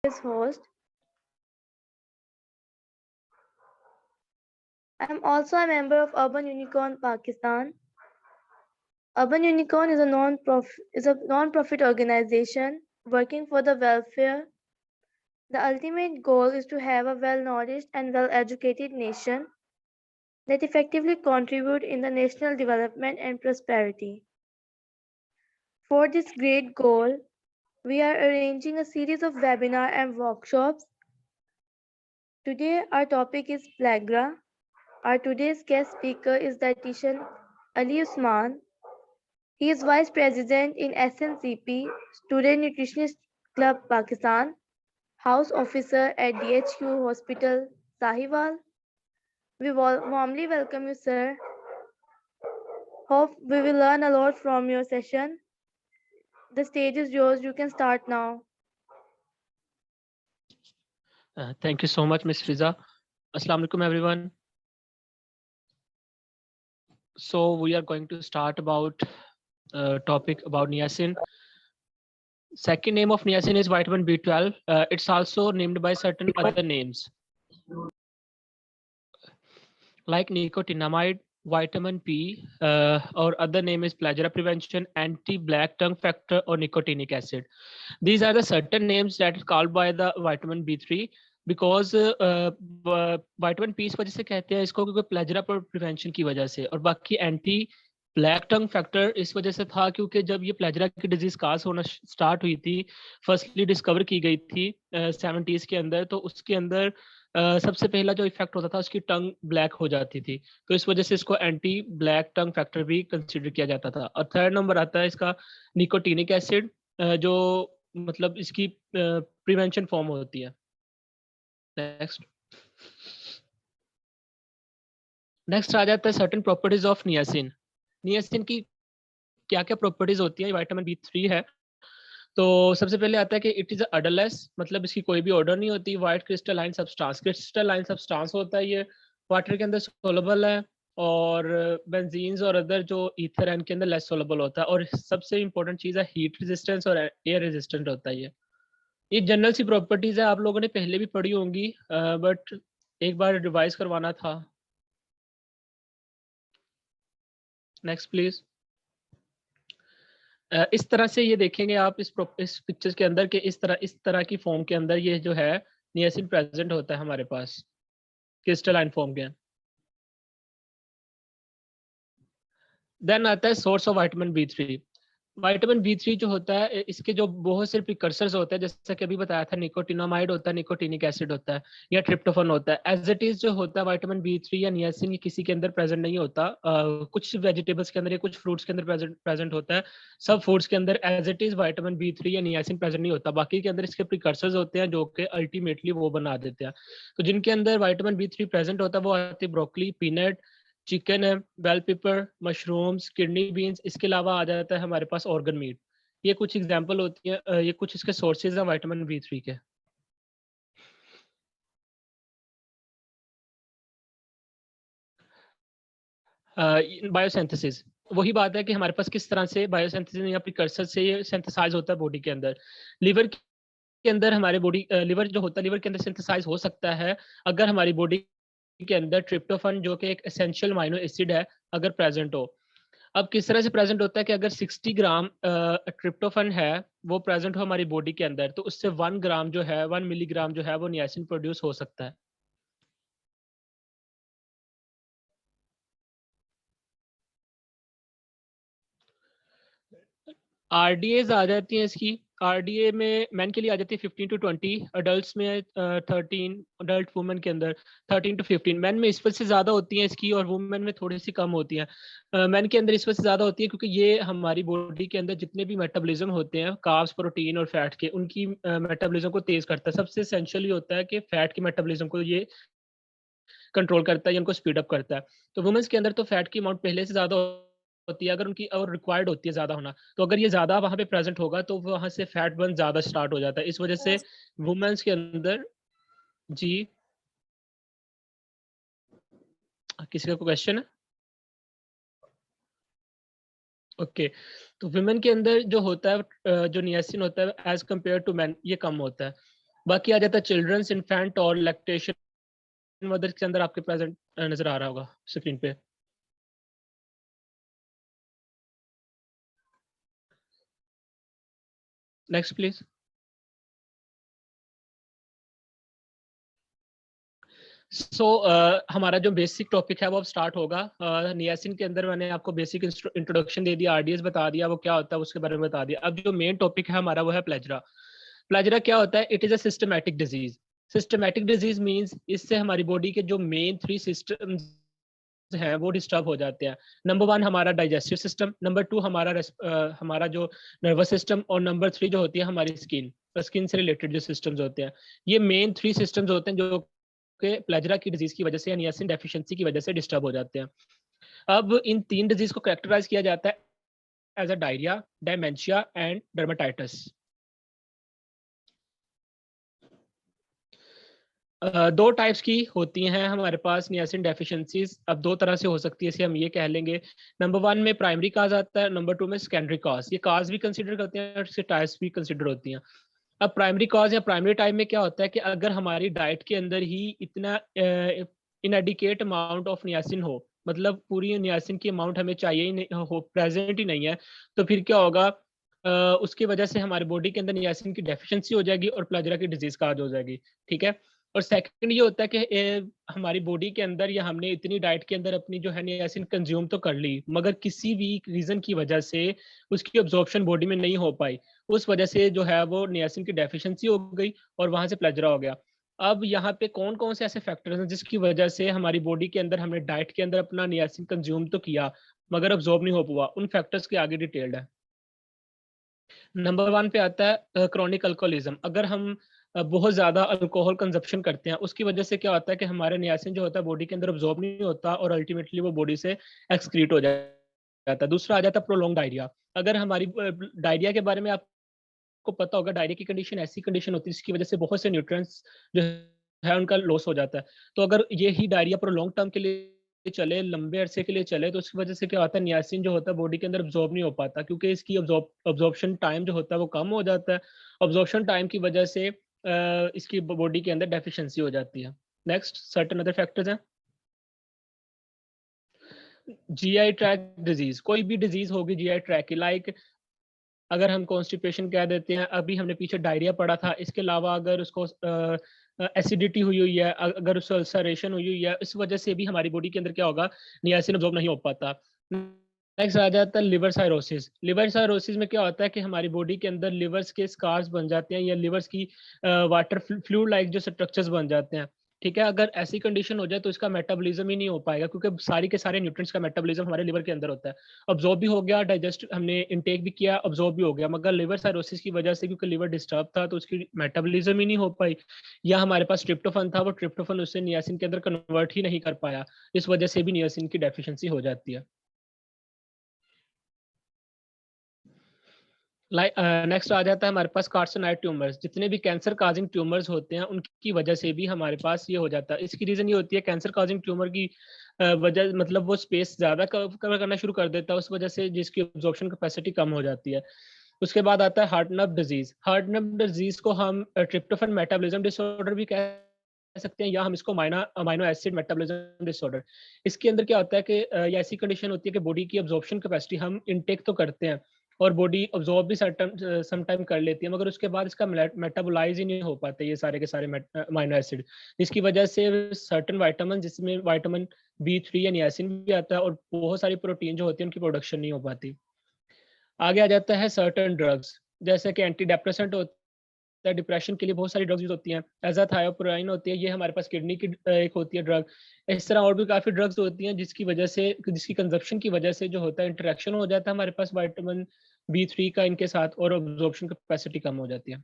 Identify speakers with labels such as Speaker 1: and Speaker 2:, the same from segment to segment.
Speaker 1: His host. I am also a member of Urban Unicorn Pakistan. Urban Unicorn is a non-profit organization working for the welfare. The ultimate goal is to have a well-nourished and well-educated nation that effectively contribute in the national development and prosperity. For this great goal, we are arranging a series of webinars and workshops. Today, our topic is Plagra. Our today's guest speaker is dietitian Ali Usman. He is Vice President in SNCP, Student Nutritionist Club Pakistan, House Officer at DHQ Hospital, Sahiwal. We warmly welcome you, sir. Hope we will learn a lot from your session. The stage is yours. You can start now.
Speaker 2: Thank you so much, Ms. Fiza. Assalamu alaikum, everyone. So we are going to start about topic about niacin. Second name of niacin is vitamin B12. It's also named by certain other names like nicotinamide, vitamin P, or other name is plagiarism prevention, anti-black tongue factor, or nicotinic acid. These are the certain names that is called by the vitamin B3 because vitamin P इस वजह से कहते हैं इसको क्योंकि प्लेजरा prevention की वजह से, और बाकी एंटी ब्लैक टंग फैक्टर इस वजह से था क्योंकि जब ये प्लेजरा की डिजीज काज होना स्टार्ट हुई थी, फर्स्टली डिस्कवर की गई थी 70s के अंदर, तो उसके अंदर सबसे पहला जो इफेक्ट होता था उसकी टंग ब्लैक हो जाती थी, तो इस वजह से इसको एंटी ब्लैक टंग फैक्टर भी कंसिडर किया जाता था। और थर्ड नंबर आता है इसका निकोटिनिक एसिड, जो मतलब इसकी प्रिवेंशन फॉर्म होती है। नेक्स्ट आ जाता है certain properties of niacin. Niacin की क्या क्या प्रॉपर्टीज होती है? विटामिन B3 है, तो सबसे पहले आता है कि इट इज अडरलेस, मतलब इसकी कोई भी ऑर्डर नहीं होती। वाइट क्रिस्टलाइन सब्सटेंस होता है, ये वाटर के अंदर सोलबल है, और बेंजीन्स और अदर जो ईथर है इनके अंदर लेस सोलबल होता है, और सबसे इंपॉर्टेंट चीज है हीट रेजिस्टेंस और एयर रेजिस्टेंट होता है। ये जनरल सी प्रॉपर्टीज है, आप लोगों ने पहले भी पढ़ी होंगी, बट एक बार रिवाइज करवाना था। Next please. इस तरह से ये देखेंगे आप इस पिक्चर के अंदर कि इस तरह की फॉर्म के अंदर ये जो है नियासिन प्रेजेंट होता है हमारे पास क्रिस्टलाइन फॉर्म के। देन आता है source of vitamin B3। Vitamin B3 जो होता है इसके जो बहुत से प्रिकर्सर्स होते हैं, जैसे कि अभी बताया था, निकोटिनामाइड होता है, निकोटिनिक एसिड होता है, या ट्रिप्टोफन होता है। एज इट इज जो होता है विटामिन B3 या नियासिन, ये किसी के अंदर प्रेजेंट नहीं होता। कुछ वेजिटेबल्स के अंदर या कुछ फ्रूट्स के अंदर प्रेजेंट होता है। सब फूड्स के अंदर as it is vitamin B3 या नियासिन प्रेजेंट नहीं होता। बाकी के अंदर इसके प्रिकर्सर्स होते हैं जो कि अल्टीमेटली वो बना देते हैं। तो जिनके अंदर विटामिन B3 प्रेजेंट होता है वो आती है ब्रोकली, पीनट, चिकन है, bell pepper, mushrooms, kidney beans. इसके अलावा आ जाता है हमारे पास ऑर्गन मीट। ये कुछ एग्जांपल होती है, ये कुछ इसके सोर्सेज हैं विटामिन B3 के। बायोसिंथेसिस, वही बात है कि हमारे पास किस तरह से बायोसिंथेसिस या प्रिकर्सर से ये सिंथेसाइज होता है बॉडी के अंदर। लिवर के अंदर हमारे बॉडी लिवर जो होता है, लिवर के अंदर सिंथेसाइज हो सकता है अगर हमारी बॉडी के अंदर ट्रिप्टोफन जो कि एक एसेंशियल अमीनो एसिड है अगर प्रेजेंट हो। अब किस तरह से प्रेजेंट होता है कि अगर 60 ग्राम ट्रिप्टोफन है वो प्रेजेंट हो हमारी बॉडी के अंदर, तो उससे 1 ग्राम जो है 1 मिलीग्राम जो है वो नियासिन प्रोड्यूस हो सकता है। आरडीएज आ जाती हैं इसकी। आरडीए में मैन के लिए आ जाती है 15 to 20, अडल्ट में 13, अडल्ट वुमेन के अंदर 13 to 15। मैन में इस वजह से ज़्यादा होती हैं इसकी, और वुमेन में थोड़ी सी कम होती हैं। मैन के अंदर इस वजह से ज़्यादा होती है क्योंकि ये हमारी बॉडी के अंदर जितने भी मेटाबॉलिज्म होते हैं कार्ब्स, प्रोटीन और फैट के, उनकी मेटाबॉलिज्म को तेज़ करता है। सबसे एसेंशियली होता है कि फैट की मेटाबॉलिज्म को ये कंट्रोल करता है या उनको स्पीड अप करता है। तो वुमेन्स के अंदर तो फैट की अमाउंट पहले से ज़्यादा होती है, अगर उनकी और रिक्वायर्ड होती है ज़्यादा होना, तो अगर ये ज़्यादा वहाँ पे प्रेजेंट होगा तो वहाँ से फैट बर्न ज़्यादा स्टार्ट हो जाता है। इस वजह से वुमेन्स के अंदर। जी, किसी का कोई क्वेश्चन है? ओके, तो वुमेन के अंदर जो होता है जो नियासिन होता है एज कम्पेयर टू मैन ये कम होता है। बाकी आ जाता है चिल्ड्रंस, इन्फेंट और लैक्टेशन मदर के अंदर आपके प्रेजेंट नजर आ रहा होगा स्क्रीन पे। Next please. सो हमारा जो बेसिक टॉपिक है वो अब स्टार्ट होगा। नियासिन के अंदर मैंने आपको बेसिक इंट्रोडक्शन दे दिया, आरडीएस बता दिया वो क्या होता है, उसके बारे में बता दिया। अब जो मेन टॉपिक है हमारा वो है प्लेजरा। प्लेजरा क्या होता है? It is a systematic disease. Systematic disease means इससे हमारी बॉडी के जो मेन 3 सिस्टम्स हैं वो डिस्टर्ब हो जाते हैं। नंबर 1 हमारा डाइजेस्टिव सिस्टम, नंबर 2 हमारा जो नर्वस सिस्टम, और नंबर 3 जो होती है हमारी स्किन। स्किन से रिलेटेड जो सिस्टम्स होते हैं, ये मेन 3 सिस्टम्स होते हैं जो के प्लेजरा की डिजीज की वजह से या नियासिन डेफिशिएंसी की वजह से डिस्टर्ब हो जाते हैं। अब इन 3 डिजीज को कैरेक्टराइज किया जाता है as a diarrhoea, dementia and dermatitis. दो टाइप्स की होती हैं हमारे पास नियासिन डेफिशिएंसीज। अब दो तरह से हो सकती है, इसे हम ये कह लेंगे। नंबर 1 में प्राइमरी काज आता है, नंबर 2 में सेकेंडरी काज। ये काज भी कंसीडर करते हैं और इसके टाइप्स भी कंसीडर होती हैं। अब प्राइमरी कॉज या प्राइमरी टाइम में क्या होता है कि अगर हमारी डाइट के अंदर ही इतना इनएडिकेट अमाउंट ऑफ नियासिन हो, मतलब पूरी नियासिन की अमाउंट हमें चाहिए ही नहीं हो, प्रेजेंट ही नहीं है, तो फिर क्या होगा? उसकी वजह से हमारी बॉडी के अंदर नियासिन की डेफिशिएंसी हो जाएगी और प्लेजरा की डिजीज काज हो जाएगी। ठीक है। और सेकंड ये होता है कि हमारी बॉडी के अंदर या हमने इतनी डाइट के अंदर अपनी जो है नियासिन कंज्यूम तो कर ली, मगर किसी भी रीजन की वजह से उसकी अब्जॉर्प्शन बॉडी में नहीं हो पाई। उस वजह से जो है वो नियासिन की डेफिशिएंसी हो गई और वहां से प्लेजरा हो गया। अब यहाँ पे कौन कौन से ऐसे फैक्टर्स हैं जिसकी वजह से हमारी बॉडी के अंदर हमने डाइट के अंदर अपना नियासिन कंज्यूम तो किया मगर अब्जॉर्ब नहीं हो पाया, उन फैक्टर्स के आगे डिटेल्ड है। नंबर 1 पे आता है क्रॉनिक अल्कोहलिज्म। अगर हम बहुत ज्यादा अल्कोहल कंजप्शन करते हैं, उसकी वजह से क्या होता है कि हमारे नियासिन जो होता है बॉडी के अंदर अब्जॉर्ब नहीं होता और अल्टीमेटली वो बॉडी से एक्सक्रीट हो जाता है। दूसरा आ जाता है प्रोलॉन्ग डायरिया। अगर हमारी डायरिया के बारे में आपको पता होगा, डायरिया की कंडीशन ऐसी कंडीशन होती है जिसकी वजह से बहुत से न्यूट्रिएंट्स जो है उनका लॉस हो जाता है। तो अगर ये ही डायरिया पर लॉन्ग टर्म के लिए चले, लंबे अरसे के लिए चले, तो उसकी वजह से क्या होता है, नियासिन जो होता है बॉडी के अंदर अब्जॉर्ब नहीं हो पाता, क्योंकि इसकी अब्जॉर्प्शन टाइम जो होता है वो कम हो जाता है। अब्जॉर्प्शन टाइम की वजह से इसकी बॉडी के अंदर डेफिशिएंसी हो जाती है। नेक्स्ट, सर्टेन अदर फैक्टर्स हैं। जीआई ट्रैक डिजीज, कोई भी डिजीज होगी जीआई ट्रैक की, लाइक अगर हम कॉन्स्टिपेशन कह देते हैं, अभी हमने पीछे डायरिया पढ़ा था, इसके अलावा अगर उसको एसिडिटी हुई हुई है, अगर उसको अल्सरेशन हुई हुई है, इस वजह से भी हमारी बॉडी के अंदर क्या होगा, नियासिन अब्जॉर्ब नहीं हो पाता। नेक्स्ट आ जाता है लिवर साइरोसिस। लिवर साइरोसिस में क्या होता है कि हमारी बॉडी के अंदर लिवर्स के स्कार्स बन जाते हैं या लिवर्स की वाटर फ्लूइड लाइक जो स्ट्रक्चर्स बन जाते हैं। ठीक है। अगर ऐसी कंडीशन हो जाए तो इसका मेटाबॉलिज्म ही नहीं हो पाएगा, क्योंकि सारी के सारे न्यूट्रिएंट्स का मेटाबॉलिज्म हमारे लिवर के अंदर होता है। अब्जॉर्ब भी हो गया, डाइजेस्ट हमने इनटेक भी किया, अब्जॉर्ब भी हो गया, मगर लिवर साइरोसिस की वजह से क्योंकि लिवर डिस्टर्ब था तो उसकी मेटाबॉलिज्म ही नहीं हो पाई, या हमारे पास ट्रिप्टोफन था, वो ट्रिप्टोफन उससे नियासिन के अंदर कन्वर्ट ही नहीं कर पाया, इस वजह से भी नियासिन की डेफिशिएंसी हो जाती है। नेक्स्ट आ जाता है हमारे पास कार्सिनोइड ट्यूमर्स। जितने भी कैंसर काजिंग ट्यूमर्स होते हैं उनकी वजह से भी हमारे पास ये हो जाता है। इसकी रीजन ये होती है, कैंसर काजिंग ट्यूमर की वजह मतलब वो स्पेस ज्यादा कवर करना शुरू कर देता है, उस वजह से जिसकी ऑब्जॉर्प्शन कैपेसिटी कम हो जाती है। उसके बाद आता है heart nerve disease. Heart nerve disease को हम ट्रिप्टोफन मेटाबॉलिज्म डिसऑर्डर भी कह सकते हैं, या हम इसको अमाइनो एसिड मेटाबॉलिज्म डिसऑर्डर। इसके अंदर क्या होता है कि ये ऐसी कंडीशन होती है कि बॉडी की ऑब्जॉर्प्शन कैपेसिटी हम इनटेक तो करते हैं और बॉडी ऑब्जॉर्ब भी सम टाइम कर लेती है, मगर उसके बाद इसका मेटाबोलाइज ही नहीं हो पाते ये सारे के सारे अमाइनो एसिड, जिसकी वजह से सर्टेन वाइटामिन, जिसमें वाइटामिन B3 या नियासिन भी आता है, और बहुत सारी प्रोटीन जो होती है उनकी प्रोडक्शन नहीं हो पाती। आगे आ जाता है सर्टेन ड्रग्स, जैसे कि एंटी डिप्रेसेंट होता है, डिप्रेशन के लिए बहुत सारी ड्रग्स यूज होती हैं। एजाथायोप्राइन होती है, ये हमारे पास किडनी की एक होती है ड्रग। इस तरह और भी काफी ड्रग्स होती हैं जिसकी वजह से, जिसकी कंजप्शन की वजह से जो होता है इंटरेक्शन हो जाता है हमारे पास विटामिन B3 का इनके साथ, और अब्जॉर्प्शन कैपेसिटी कम हो जाती है।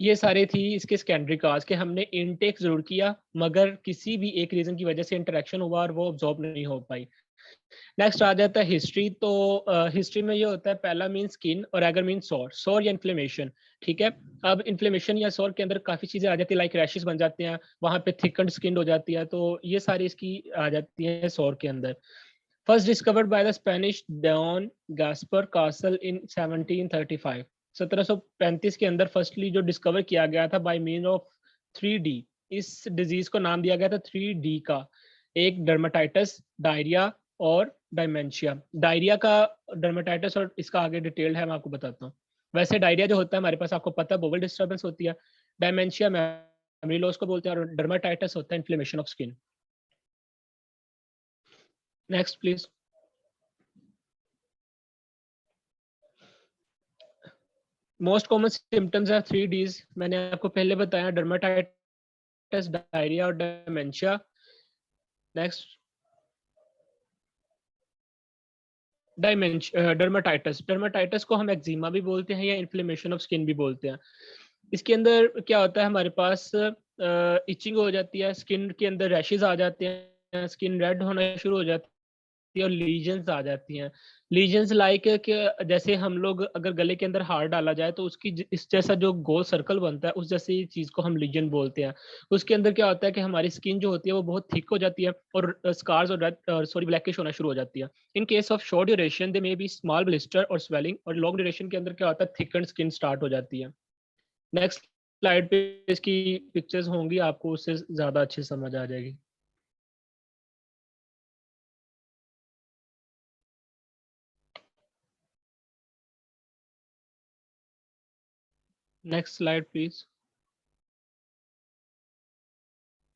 Speaker 2: ये सारे थी इसके सेकेंडरी काज के हमने इनटेक जरूर किया मगर किसी भी एक रीजन की वजह से इंटरेक्शन हुआ और वो अब्जॉर्ब नहीं हो पाई। नेक्स्ट आ जाता है हिस्ट्री। तो हिस्ट्री में ये होता है, पहला मीन स्किन और अगर मीन सॉर, सॉर या इन्फ्लेमेशन। ठीक है। अब इन्फ्लेमेशन या सॉर के अंदर काफी चीजें आ जाती है, लाइक रैशेस बन जाते हैं, वहां पे थिकन्ड स्किन हो जाती है, तो ये सारी इसकी आ जाती है सॉर के अंदर। First discovered by the Spanish Don Gaspar Casal in 1735। 1735 के अंदर फर्स्टली जो डिस्कवर किया गया था बाय मीन ऑफ 3D। इस डिजीज को नाम दिया गया था 3D का। एक डर्माटाइटिस, डायरिया और डायमेंशिया। डायरिया का, डर्माटाइटिस और इसका आगे डिटेल्ड है, मैं आपको बताता हूँ। वैसे डायरिया जो होता है हमारे पास, आपको पता है, बोवल डिस्टर्बेंस होती है। डायमेंशिया मेमोरी लॉस को बोलते हैं और डर्माटाइटिस होता है inflammation of skin. Next please. Most common symptoms है 3Ds। मैंने आपको पहले बताया, डर्माटाइटिस, डायरिया और डायमेंशिया। Next, dermatitis. डर्माटाइटिस को हम एक्जिमा भी बोलते हैं या इन्फ्लेमेशन ऑफ स्किन भी बोलते हैं। इसके अंदर क्या होता है, हमारे पास इचिंग हो जाती है, स्किन के अंदर रैशेज आ जाते हैं, स्किन रेड होना शुरू हो जाती है और लीजन्स आ जाती हैं। लीजन्स लाइक कि जैसे हम लोग अगर गले के अंदर हार डाला जाए तो उसकी इस जैसा जो गोल सर्कल बनता है, उस जैसी चीज को हम लीजन बोलते हैं। उसके अंदर क्या होता है कि हमारी स्किन जो होती है वो बहुत थिक हो जाती है और स्कार्स और रेड, सॉरी, ब्लैकिश होना शुरू हो जाती है। In case of short duration they may be small blister और स्वेलिंग, और लॉन्ग ड्यूरेशन के अंदर क्या होता है, थिकन स्किन स्टार्ट हो जाती है। नेक्स्ट स्लाइड पे इसकी पिक्चर्स होंगी, आपको उससे ज्यादा अच्छी समझ आ जाएगी। Next slide please.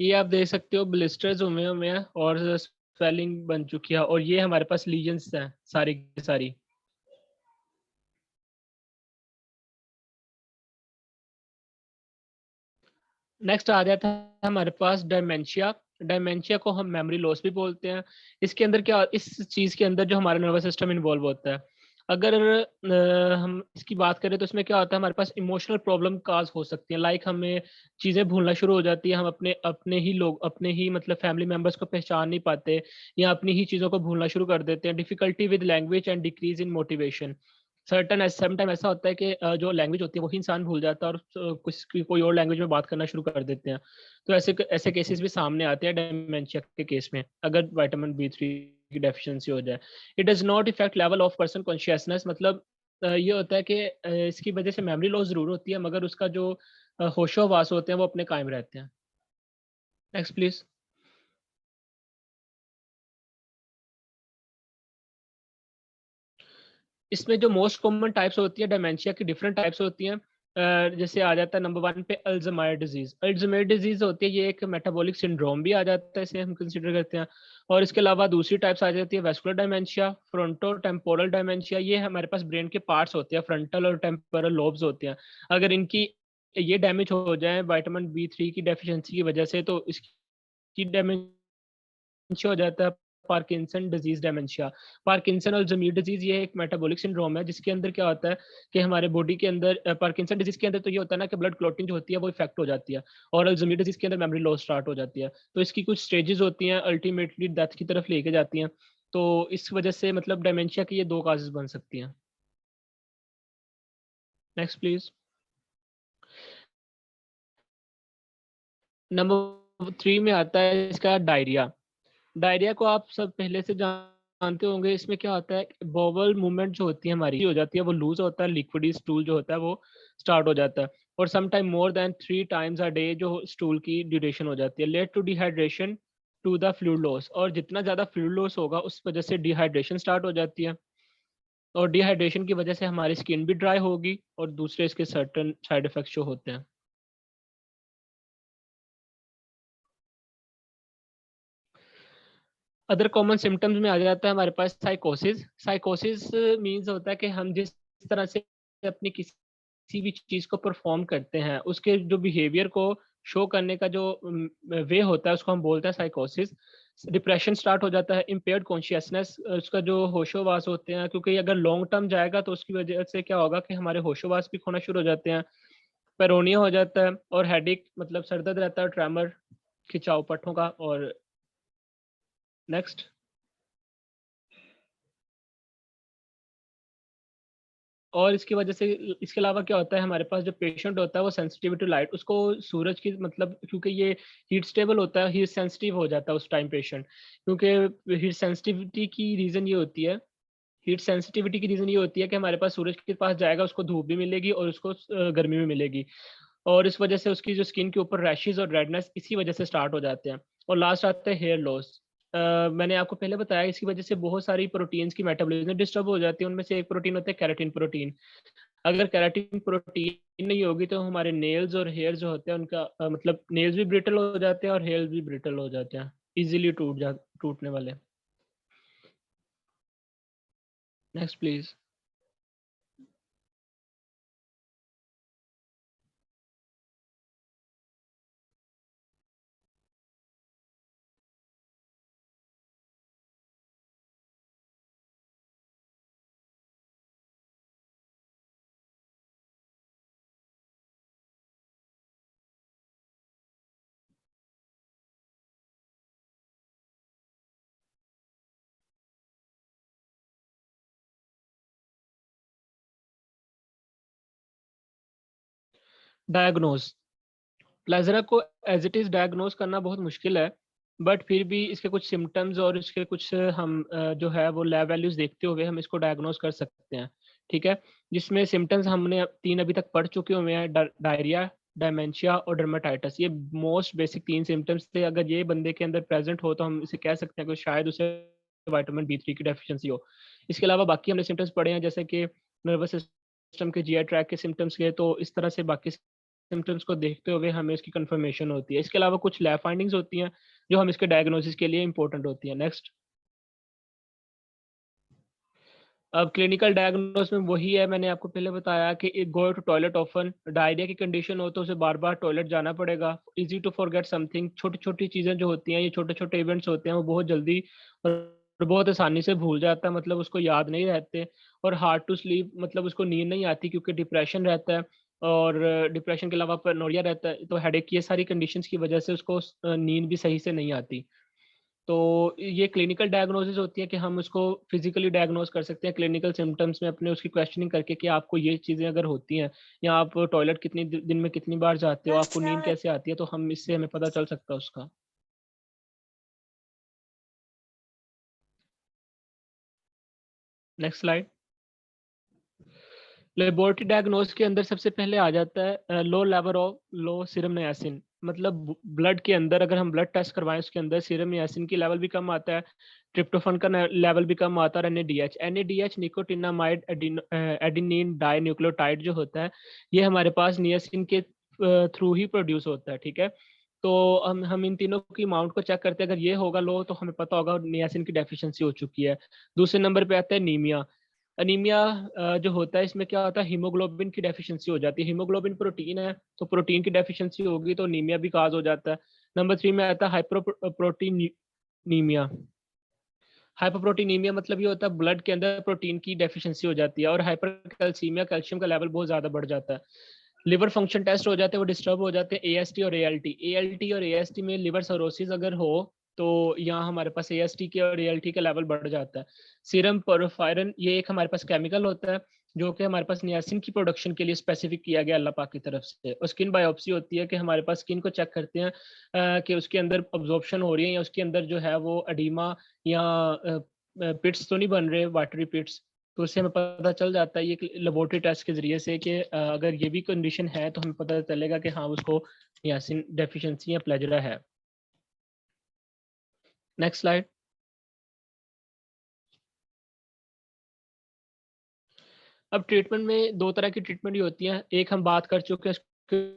Speaker 2: ये आप देख सकते हो, ब्लिस्टर्स हुए हैं और स्वेलिंग बन चुकी है, और ये हमारे पास लीजन्स हैं सारी की सारी। नेक्स्ट आ जाता है हमारे पास डायमेंशिया। डायमेंशिया को हम मेमोरी लॉस भी बोलते हैं। इसके अंदर क्या, इस चीज के अंदर जो हमारा नर्वस सिस्टम इन्वॉल्व होता है, अगर हम इसकी बात करें तो इसमें क्या होता है, हमारे पास इमोशनल प्रॉब्लम काज हो सकती है। लाइक हमें चीजें भूलना शुरू हो जाती है, हम अपने अपने ही लोग, अपने ही मतलब फैमिली मेंबर्स को पहचान नहीं पाते, या अपनी ही चीजों को भूलना शुरू कर देते हैं। Difficulty with language and decrease in motivation. Sometime ऐसा होता है कि जो लैंग्वेज होती है वही इंसान भूल जाता है और कोई और लैंग्वेज में बात करना शुरू कर देते हैं। तो ऐसे ऐसे केसेस भी सामने आते हैं डिमेंशिया के केस में, अगर विटामिन B3 की डेफिशिएंसी हो जाए। It does not effect level of person consciousness. मतलब ये होता है कि इसकी वजह से मेमोरी लॉस जरूर होती है, मगर उसका जो होशो-हवास होते हैं वो अपने कायम रहते हैं। Next please. इसमें जो मोस्ट कॉमन टाइप्स होती है डिमेंशिया की, डिफरेंट टाइप्स होती हैं। जैसे आ जाता है नंबर 1 पे अल्जाइमर डिजीज। अल्जाइमर डिजीज होती है, ये एक मेटाबॉलिक सिंड्रोम भी आ जाता है, इसे हम कंसिडर करते हैं। और इसके अलावा दूसरी टाइप्स आ जाती है वेस्कुलर डायमेंशिया, फ्रंटो टेम्पोरल डायमेंशिया। ये हमारे पास ब्रेन के पार्ट्स होते हैं, फ्रंटल और टेम्पोरल लोब्स होते हैं। अगर इनकी ये डैमेज हो जाए विटामिन B3 की डेफिशिएंसी की वजह से, तो इसकी डैमेज हो जाता है पार्किंसन डिजीज डेमेंशिया। पार्किंसन और जमीर डिजीज ये एक मेटाबॉलिक सिंड्रोम है, जिसके अंदर क्या होता है कि हमारे बॉडी के अंदर, पार्किंसन डिजीज के अंदर तो ये होता है ना कि ब्लड क्लॉटिंग जो होती है वो इफेक्ट हो जाती है, और अल्जाइमर डिजीज के अंदर मेमोरी लॉस स्टार्ट हो जाती है। तो इसकी कुछ स्टेजेस होती हैं, अल्टीमेटली डेथ की तरफ लेके जाती हैं। तो इस वजह से मतलब डेमेंशिया की ये दो काजेज बन सकती हैं। Next please. नंबर 3 में आता है इसका डायरिया। डायरिया को आप सब पहले से जानते होंगे। इसमें क्या होता है, बॉवल मूवमेंट जो होती है हमारी हो जाती है, वो लूज होता है, लिक्विडी स्टूल जो होता है वो स्टार्ट हो जाता है, और sometime more than 3 times a day जो स्टूल की ड्यूरेशन हो जाती है। Lead to dehydration to the fluid loss, और जितना ज्यादा फ्लूइड लॉस होगा उस वजह से डिहाइड्रेशन स्टार्ट हो जाती है, और डिहाइड्रेशन की वजह से हमारी स्किन भी ड्राई होगी, और दूसरे इसके सर्टन साइड इफेक्ट्स जो होते हैं। अदर कॉमन सिम्टम्स में आ जाता है हमारे पास साइकोसिस। साइकोसिस मीन्स होता है कि हम जिस तरह से अपनी किसी भी चीज को परफॉर्म करते हैं, उसके जो बिहेवियर को शो करने का जो वे होता है, उसको हम बोलते हैं साइकोसिस। डिप्रेशन स्टार्ट हो जाता है, इम्पेयर्ड कॉन्शियसनेस, उसका जो होशोवास होते हैं, क्योंकि अगर लॉन्ग टर्म जाएगा तो उसकी वजह से क्या होगा कि हमारे होशोवास भी खोना शुरू हो जाते हैं। पेरोनिया हो जाता है, और हेडेक मतलब सर दर्द रहता है, ट्रेमर, खिंचाव पट्टों का। और नेक्स्ट। और इसकी वजह से इसके अलावा क्या होता है, हमारे पास जो पेशेंट होता है वो सेंसिटिव टू लाइट, उसको सूरज की मतलब, क्योंकि ये हीट स्टेबल होता है, हीट सेंसिटिव हो जाता है उस टाइम पेशेंट, क्योंकि हीट सेंसिटिविटी की रीज़न ये होती है, हीट सेंसिटिविटी की रीज़न ये होती है कि हमारे पास सूरज के पास जाएगा, उसको धूप भी मिलेगी और उसको गर्मी भी मिलेगी, और इस वजह से उसकी जो स्किन के ऊपर रैशेज़ और रेडनेस इसी वजह से स्टार्ट हो जाते हैं। और लास्ट आता है हेयर लॉस। मैंने आपको पहले बताया, इसकी वजह से बहुत सारी प्रोटीन्स की मेटाबॉलिज्म डिस्टर्ब हो जाती है, उनमें से एक प्रोटीन होता है केराटिन प्रोटीन। अगर केराटिन प्रोटीन नहीं होगी तो हमारे नेल्स और हेयर जो होते हैं उनका मतलब नेल्स भी ब्रिटल हो जाते हैं और हेयर्स भी ब्रिटल हो जाते हैं, इजीली टूटने वाले। Next please. डायग्नोज, प्लेज़रा को एज इट इज़ डायग्नोज करना बहुत मुश्किल है, बट फिर भी इसके कुछ सिम्टम्स और इसके कुछ हम जो है वो लैब वैल्यूज देखते हुए हम इसको डायग्नोज कर सकते हैं। ठीक है, जिसमें सिम्टम्स हमने 3 अभी तक पढ़ चुके हुए हैं, डायरिया, डायमेंशिया और डर्माटाइटिस। ये मोस्ट बेसिक 3 सिम्टम्स थे। अगर ये बंदे के अंदर प्रेजेंट हो तो हम इसे कह सकते हैं कि शायद उसे विटामिन B3 की डेफिशिएंसी हो। इसके अलावा बाकी हमने सिम्टम्स पढ़े हैं, जैसे कि नर्वस सिस्टम के, जीआई ट्रैक के सिम्टम्स के, तो इस तरह से बाकी सिम्पटम्स को देखते हुए हमें इसकी कंफर्मेशन होती है। इसके अलावा कुछ लैब फाइंडिंग्स होती हैं जो हम इसके डायग्नोसिस के लिए इंपॉर्टेंट होती हैं। नेक्स्ट। अब क्लिनिकल डायग्नोस में वही है, मैंने आपको पहले बताया कि go to toilet often. Diarrhoea की कंडीशन हो तो उसे बार बार टॉयलेट जाना पड़ेगा। इजी टू फॉरगेट समथिंग, छोटी छोटी चीज़ें जो होती हैं, ये छोटे छोटे इवेंट्स होते हैं, वो बहुत जल्दी और बहुत आसानी से भूल जाता है, मतलब उसको याद नहीं रहते। और हार्ड टू स्लीप, मतलब उसको नींद नहीं आती क्योंकि डिप्रेशन रहता है, और डिप्रेशन के अलावा पैरानोरिया रहता है, तो हेडेक, ये सारी कंडीशंस की वजह से उसको नींद भी सही से नहीं आती। तो ये क्लिनिकल डायग्नोसिस होती है कि हम उसको फिजिकली डायग्नोज कर सकते हैं क्लिनिकल सिम्टम्स में, अपने उसकी क्वेश्चनिंग करके कि आपको ये चीज़ें अगर होती हैं, या आप टॉयलेट कितनी दिन में कितनी बार जाते हो, आपको नींद कैसे आती है, तो हम इससे हमें पता चल सकता है उसका। Next slide. लेबोरेटरी डायग्नोज के अंदर सबसे पहले आ जाता है low level of low serum niacin. मतलब ब्लड के अंदर अगर हम ब्लड टेस्ट करवाएं, उसके अंदर सीरम नियासिन की लेवल भी कम आता है, ट्रिप्टोफन का लेवल भी कम आता है, और NADH nicotinamide adenine dinucleotide जो होता है, ये हमारे पास नियासिन के थ्रू ही प्रोड्यूस होता है। ठीक है, तो हम इन तीनों की अमाउंट को चेक करते हैं, अगर ये होगा लो तो हमें पता होगा नियासिन की डेफिशिएंसी हो चुकी है। दूसरे नंबर पे आता है नीमिया। अनीमिया जो होता है, इसमें क्या होता है, हीमोग्लोबिन की डेफिशिएंसी हो जाती है। हीमोग्लोबिन प्रोटीन है, तो प्रोटीन की डेफिशिएंसी होगी तो अनीमिया भी काज हो जाता है। नंबर 3 में आता है हाइपोप्रोटीनीमिया। हाइपोप्रोटीनीमिया मतलब ये होता है ब्लड के अंदर प्रोटीन की डेफिशिएंसी हो जाती है। और हाइपरकैल्सीमिया, कैल्शियम का लेवल बहुत ज्यादा बढ़ जाता है। लिवर फंक्शन टेस्ट हो जाते हैं, वो डिस्टर्ब हो जाते हैं। एएसटी और एएलटी, एएलटी और एएसटी में लिवर सर्रोसिस अगर हो तो यहाँ हमारे पास एएसटी के और एएलटी का लेवल बढ़ जाता है। सीरम पोरोफायरन, ये एक हमारे पास केमिकल होता है जो कि हमारे पास नियासिन की प्रोडक्शन के लिए स्पेसिफिक किया गया अल्लाह पाक की तरफ से। और स्किन बायोप्सी होती है कि हमारे पास स्किन को चेक करते हैं कि उसके अंदर अब्जॉर्प्शन हो रही है, या उसके अंदर जो है वो एडिमा या पिट्स तो नहीं बन रहे, वाटरी पिट्स। तो उससे हमें पता चल जाता है ये लेबोरेटरी टेस्ट के जरिए से कि अगर ये भी कंडीशन है तो हमें पता चलेगा कि हाँ उसको नियासिन डेफिशिएंसी या प्लेजरा है। Next slide. अब ट्रीटमेंट में 2 तरह की ट्रीटमेंट ही होती है। एक हम बात कर चुके हैं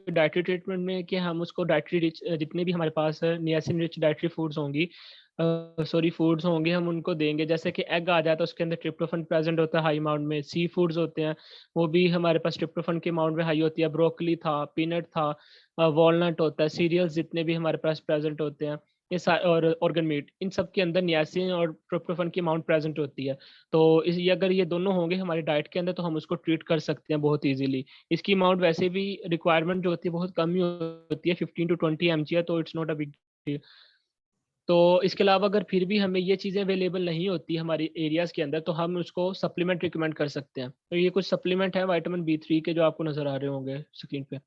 Speaker 2: डाइटरी ट्रीटमेंट में कि हम उसको डाइटरी रिच, जितने भी हमारे पास नियासिन रिच डाइटरी फूड्स होंगी, फूड्स होंगे, हम उनको देंगे। जैसे कि एग आ जाता है, उसके अंदर ट्रिप्टोफन प्रेजेंट होता है हाई अमाउंट में। सी फूड्स होते हैं, वो भी हमारे पास ट्रिप्टोफन के अमाउंट में हाई होती है। ब्रोकली था, पीनट था, वॉलनट होता है, सीरियल्स जितने भी हमारे पास प्रेजेंट होते हैं, और ऑर्गन मीट, इन सब के अंदर नियासिन और ट्रिप्टोफन की अमाउंट प्रेजेंट होती है। तो इस ये अगर ये दोनों होंगे हमारी डाइट के अंदर तो हम उसको ट्रीट कर सकते हैं बहुत इजीली। इसकी अमाउंट वैसे भी रिक्वायरमेंट जो होती है बहुत कम ही होती है, 15 to 20 mg है, तो it's not a big deal. तो इसके अलावा अगर फिर भी हमें ये चीज़ें अवेलेबल नहीं होती हमारी एरियाज़ के अंदर, तो हम उसको सप्लीमेंट रिकमेंड कर सकते हैं। तो ये कुछ सप्लीमेंट है विटामिन बी3 के जो आपको नज़र आ रहे होंगे स्क्रीन पे।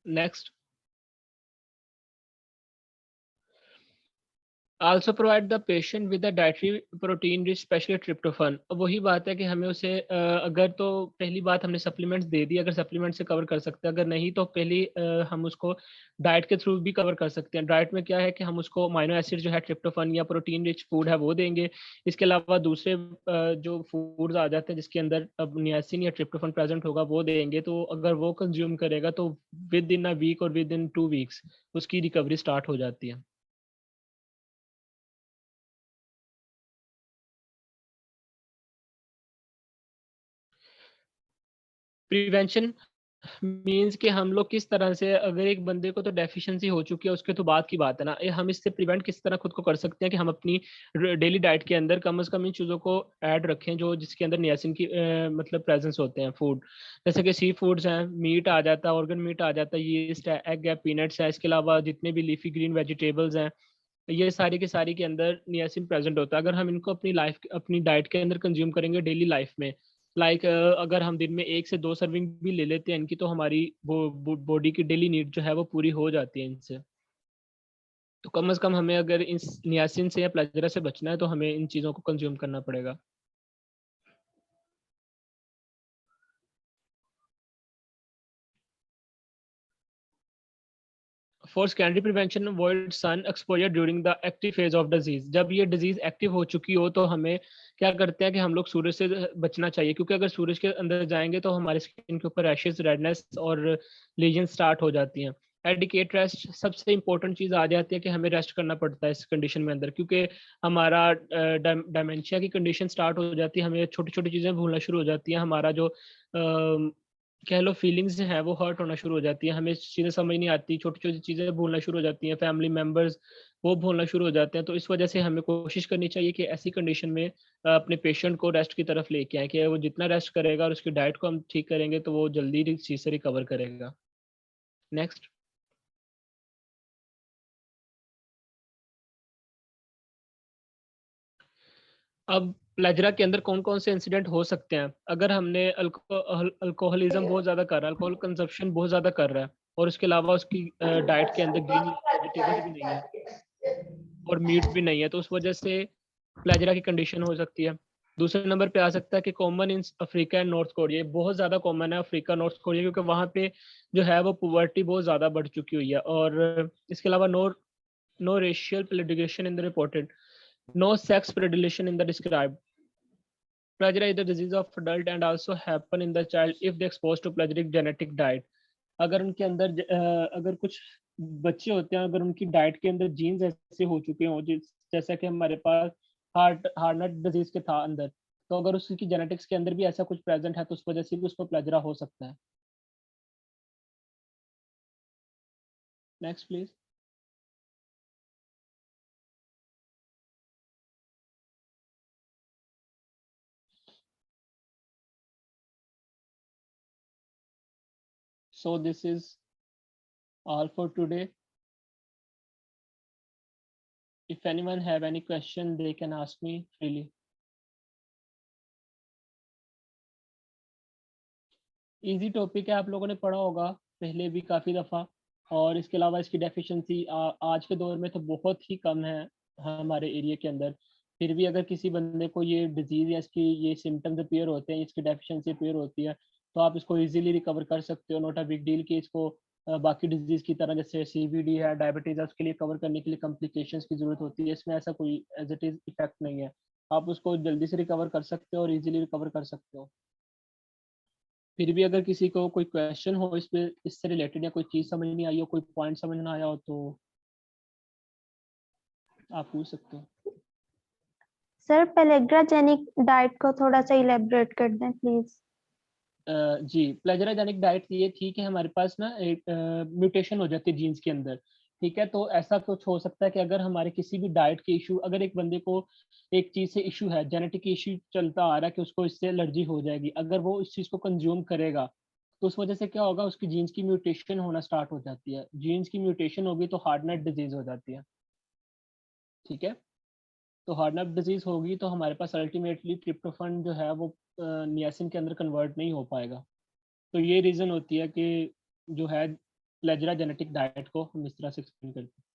Speaker 2: Next, also provide the patient with the dietary protein rich specially tryptophan. अब वही बात है कि हमें उसे अगर तो पहली बात हमने सप्लीमेंट्स दे दी, अगर सप्लीमेंट से कवर कर सकते हैं, अगर नहीं तो पहली हम उसको डाइट के थ्रू भी कवर कर सकते हैं। डाइट में क्या है कि हम उसको अमाइनो एसिड जो है ट्रिप्टोफन या प्रोटीन रिच फूड है वो देंगे। इसके अलावा दूसरे जो फूड्स आ जाते हैं जिसके अंदर अब नियासिन या ट्रिप्टोफन प्रेजेंट होगा वो देंगे। तो अगर वो कंज्यूम करेगा तो विद इन अ वीक और विद इन 2 वीक्स उसकी रिकवरी स्टार्ट हो जाती है। प्रिवेंशन मीन्स कि हम लोग किस तरह से, अगर एक बंदे को तो डेफिशिएंसी हो चुकी है उसके तो बात की बात है ना, ये हम इससे प्रिवेंट किस तरह खुद को कर सकते हैं कि हम अपनी डेली डाइट के अंदर कम से कम इन चीज़ों को ऐड रखें जो जिसके अंदर नियासिन की मतलब प्रेजेंस होते हैं फूड। जैसे कि सी फूड्स हैं, मीट आ जाता है, ऑर्गन मीट आ जाता है, यीस्ट है, एग है, पीनट्स है। इसके अलावा जितने भी लीफी ग्रीन वेजिटेबल्स हैं, ये सारी की सारी के अंदर नियासिन प्रेजेंट होता है। अगर हम इनको अपनी डाइट के अंदर कंज्यूम करेंगे डेली लाइफ में, लाइक अगर हम दिन में 1 से 2 सर्विंग भी ले लेते हैं इनकी, तो हमारी वो बॉडी की डेली नीड जो है वो पूरी हो जाती है इनसे। तो कम से कम हमें अगर इस नियासिन से या प्लेजरा से बचना है तो हमें इन चीज़ों को कंज्यूम करना पड़ेगा। For secondary prevention, avoid sun exposure during the active phase of disease. जब ये डिजीज एक्टिव हो चुकी हो तो हमें क्या करते हैं कि हम लोग सूरज से बचना चाहिए, क्योंकि अगर सूरज के अंदर जाएंगे तो हमारे स्किन के ऊपर रैशेस, रेडनेस और लीजन स्टार्ट हो जाती हैं। एडिकेट रेस्ट, सबसे इंपॉर्टेंट चीज़ आ जाती है कि हमें रेस्ट करना पड़ता है इस कंडीशन में अंदर, क्योंकि हमारा डायमेंशिया की कंडीशन स्टार्ट हो जाती है, हमें छोटी छोटी चीज़ें भूलना शुरू हो जाती हैं, हमारा जो कह लो फीलिंग्स हैं वो हर्ट होना शुरू हो जाती है, हमें चीज़ें समझ नहीं आती, छोटी-छोटी चीज़ें भूलना शुरू हो जाती हैं, फैमिली मेंबर्स वो भूलना शुरू हो जाते हैं। तो इस वजह से हमें कोशिश करनी चाहिए कि ऐसी कंडीशन में अपने पेशेंट को रेस्ट की तरफ लेके आएँ, कि वो जितना रेस्ट करेगा और उसकी डाइट को हम ठीक करेंगे तो वो जल्दी इस चीज़ से रिकवर करेगा। नेक्स्ट। अब प्लेजरा के अंदर कौन-कौन से इंसिडेंट हो सकते हैं? अगर हमने अल्कोहलिज़्म बहुत ज़्यादा कर रहा है, अल्कोहल कंज़म्पशन बहुत ज़्यादा कर रहा है और उसके अलावा उसकी डाइट के अंदर ग्रीन वेजिटेबल्स भी नहीं है और मीट भी नहीं है, तो उस वजह से प्लेजरा की कंडीशन हो सकती है। दूसरे नंबर पे आ सकता है कि common in Africa and north Korea, बहुत ज़्यादा कॉमन है अफ्रीका, नॉर्थ कोरिया, क्योंकि वहाँ पे जो है वो पॉवर्टी बहुत ज़्यादा बढ़ चुकी हुई है। और इसके अलावा no no racial predilection in the reported, no sex predilection in the described. Plagia is the disease of adult and also happen in the child if they exposed to plagiaric genetic diet। अगर उनके अंदर अगर कुछ बच्चे होते हैं, अगर उनकी डाइट के अंदर जीन्स ऐसे हो चुके हों जैसा कि हमारे पास हार्टनट डिजीज के था अंदर, तो अगर उसकी जेनेटिक्स के अंदर भी ऐसा कुछ प्रेजेंट है तो उस वजह से भी उसको प्लेजरा हो सकता है। Next please. So this is all for today. If anyone have any question they can ask me freely. Easy topic है, आप लोगों ने पढ़ा होगा पहले भी काफ़ी दफ़ा, और इसके अलावा इसकी डेफिशिएंसी आज के दौर में तो बहुत ही कम है हमारे एरिया के अंदर। फिर भी अगर किसी बंदे को ये डिजीज़ या इसकी ये सिम्टम्स अपीयर होते हैं, इसकी डेफिशिएंसी अपीयर होती है, तो आप इसको इजीली रिकवर कर सकते हो। नॉट अ बिग डील कि इसको बाकी डिजीज़ की तरह जैसे सीवीडी है, डायबिटीज़ है, उसके लिए कवर करने के लिए कॉम्प्लिकेशंस की ज़रूरत होती है। इसमें ऐसा कोई एज इट इज़ इफेक्ट नहीं है, आप उसको जल्दी से रिकवर कर सकते हो और ईजिली रिकवर कर सकते हो। फिर भी अगर किसी को कोई क्वेश्चन हो इस पे, इससे रिलेटेड, या कोई चीज़ समझ नहीं आई हो, कोई पॉइंट समझ ना आया हो, तो आप पूछ सकते हो।
Speaker 1: सर पेलेग्राजेनिक डाइट को थोड़ा सा इलेबरेट कर दें प्लीज।
Speaker 2: जी, प्लेजराजेनिक डाइट ये थी कि हमारे पास ना एक म्यूटेशन हो जाती है जीन्स के अंदर। ठीक है, तो ऐसा कुछ हो सकता है कि अगर हमारे किसी भी डाइट के इशू, अगर एक बंदे को एक चीज़ से इशू है, जेनेटिक इशू चलता आ रहा है कि उसको इससे एलर्जी हो जाएगी, अगर वो इस चीज़ को कंज्यूम करेगा तो उस वजह से क्या होगा, उसकी जीन्स की म्यूटेशन होना स्टार्ट हो जाती है। जीन्स की म्यूटेशन होगी तो हार्डनेट डिजीज हो जाती है। ठीक है, तो हार्डनेट डिजीज होगी तो हमारे पास अल्टीमेटली ट्रिप्टोफन जो है वो नियासिन के अंदर कन्वर्ट नहीं हो पाएगा। तो ये रीजन होती है कि जो है प्लेजरा जेनेटिक डाइट को हम इस तरह से एक्सप्लेन करते हैं।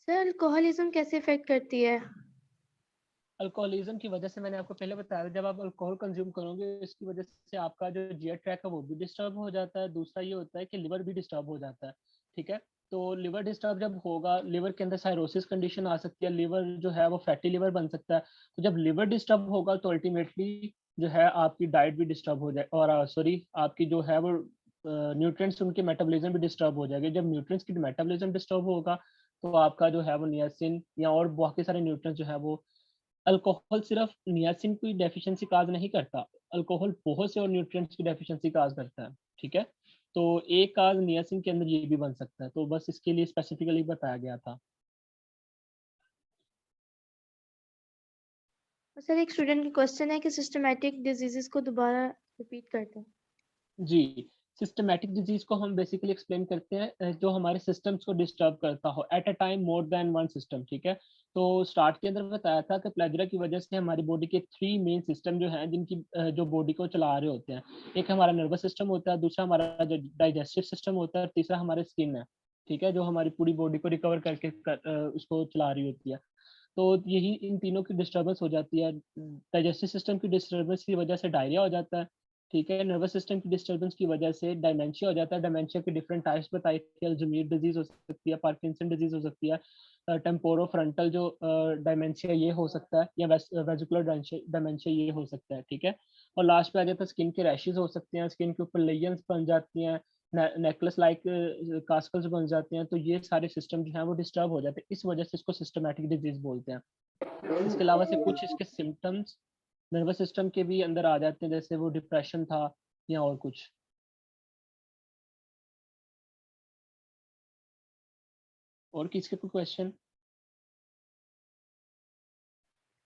Speaker 1: सर अल्कोहलिज्म कैसे इफेक्ट करती है?
Speaker 2: अल्कोहलिज्म की वजह से मैंने आपको पहले बताया, जब आप अल्कोहल कंज्यूम करोगे इसकी वजह से आपका जो जीआई ट्रैक है वो भी डिस्टर्ब हो जाता है। दूसरा ये होता है कि लिवर भी डिस्टर्ब हो जाता है। ठीक है, तो लिवर डिस्टर्ब जब होगा, लिवर के अंदर साइरोसिस कंडीशन आ सकती है, लिवर जो है वो फैटी लिवर बन सकता है। तो जब लिवर डिस्टर्ब होगा तो अल्टीमेटली जो है आपकी डाइट भी डिस्टर्ब हो जाए, और सॉरी आपकी जो है वो न्यूट्रिएंट्स उनके मेटाबॉलिज्म भी डिस्टर्ब हो जाएगी। जब न्यूट्रिएंट्स की मेटाबॉलिज्म डिस्टर्ब होगा तो आपका जो है वो नियासिन या और बाकी सारे न्यूट्रिएंट्स जो है वो, अल्कोहल सिर्फ नियासिन की डेफिशिएंसी काज नहीं करता, अल्कोहल बहुत से और न्यूट्रिएंट्स की डेफिशिएंसी काज करता है। ठीक है, तो एक काज नियासिन के अंदर ये भी बन सकता है, तो बस इसके लिए स्पेसिफिकली बताया गया था।
Speaker 1: सर एक स्टूडेंट की क्वेश्चन है कि सिस्टमैटिक डिजीजेस को दोबारा रिपीट करते हैं।
Speaker 2: जी, सिस्टमैटिक डिजीज को हम बेसिकली एक्सप्लेन करते हैं जो हमारे सिस्टम्स को डिस्टर्ब करता हो at a time more than one system. ठीक है, तो स्टार्ट के अंदर बताया था कि प्लेजरा की वजह से हमारी बॉडी के 3 मेन सिस्टम जो हैं जिनकी जो बॉडी को चला रहे होते हैं। एक हमारा नर्वस सिस्टम होता है, दूसरा हमारा जो डाइजेस्टिव सिस्टम होता है, और तीसरा हमारे स्किन है। ठीक है, जो हमारी पूरी बॉडी को रिकवर करके उसको चला रही होती है। तो यही इन तीनों की डिस्टर्बेंस हो जाती है। डाइजेस्टिव सिस्टम की डिस्टर्बेंस की वजह से डायरिया हो जाता है। ठीक है, नर्वस सिस्टम की डिस्टर्बेंस की वजह से डायमेंशिया हो जाता है। डायमेंशिया के डिफरेंट टाइप्स बताई थी, अल्जीमियर डिजीज हो सकती है, पार्किंसन डिजीज हो सकती है, टेम्पोरो फ्रंटल जो डायमेंशिया ये हो सकता है, या वेजिकुलर डायमेंशिया ये हो सकता है। ठीक है, और लास्ट पे आ जाता है स्किन के रैशेज हो सकते हैं, स्किन के ऊपर लेयर्स बन जाती हैं, नेकलेस लाइक कास्कल्स बन जाते हैं। तो ये सारे सिस्टम जो हैं वो डिस्टर्ब हो जाते हैं, इस वजह से इसको सिस्टमैटिक डिजीज बोलते हैं। इसके अलावा से कुछ इसके सिम्टम्स नर्वस सिस्टम के भी अंदर आ जाते हैं, जैसे वो डिप्रेशन था या और कुछ। और किसके कोई क्वेश्चन?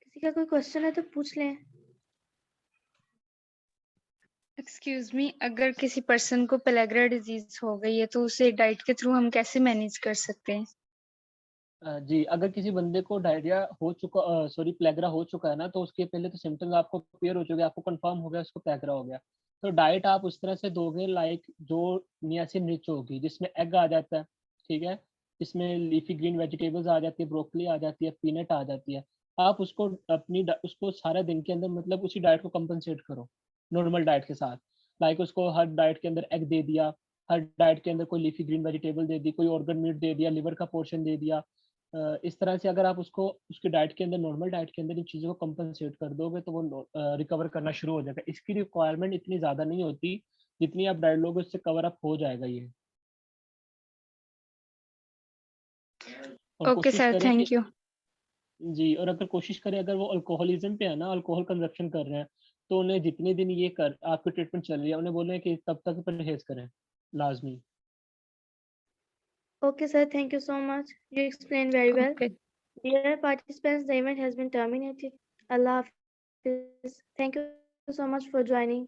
Speaker 1: किसी का कोई क्वेश्चन है तो पूछ लें।
Speaker 3: एक्सक्यूज मी, अगर किसी पर्सन को पेलेग्रा डिजीज हो गई है तो उसे डाइट के थ्रू हम कैसे मैनेज कर सकते हैं?
Speaker 2: जी, अगर किसी बंदे को डायरिया हो चुका, सॉरी प्लेगरा हो चुका है ना, तो उसके पहले तो सिम्टम्स आपको क्लियर हो चुके, आपको कंफर्म हो गया उसको प्लेगरा हो गया। तो डाइट आप उस तरह से दोगे लाइक जो नियासिन रिच होगी, जिसमें एग आ जाता है। ठीक है, इसमें लीफी ग्रीन वेजिटेबल्स आ जाती है, ब्रोकली आ जाती है, पीनट आ जाती है। आप उसको उसको सारे दिन के अंदर मतलब उसी डाइट को कंपनसेट करो नॉर्मल डाइट के साथ। लाइक उसको हर डाइट के अंदर एग दे दिया, हर डाइट के अंदर कोई लीफी ग्रीन वेजिटेबल दे दी, कोई ऑर्गन मीट दे दिया, लिवर का पोर्शन दे दिया। इस तरह से अगर आप उसको उसकी डाइट के अंदर, नॉर्मल डाइट के अंदर इन चीज़ों को कंपनसेट कर दोगे तो वो रिकवर करना शुरू हो जाएगा। इसकी रिक्वायरमेंट इतनी ज़्यादा नहीं होती, जितनी आप डाइट लोगे उससे कवर अप हो जाएगा ये। और
Speaker 3: ओके
Speaker 2: कोशिश
Speaker 3: सर,
Speaker 2: करें कि
Speaker 3: थैंक यू।
Speaker 2: जी, और अगर कोशिश करें, अगर वो अल्कोहलिज्म पे है ना, अल्कोहल कंजप्शन कर रहे हैं, तो उन्हें जितने दिन ये कर आपकी ट्रीटमेंट चल रही है, उन्हें बोलें कि तब तक परहेज करें लाजमी।
Speaker 1: Okay, sir. Thank you so much. You explained very well.
Speaker 3: Okay,
Speaker 1: Dear participants, the event has been terminated. Allah Hafiz. Thank you so much for joining.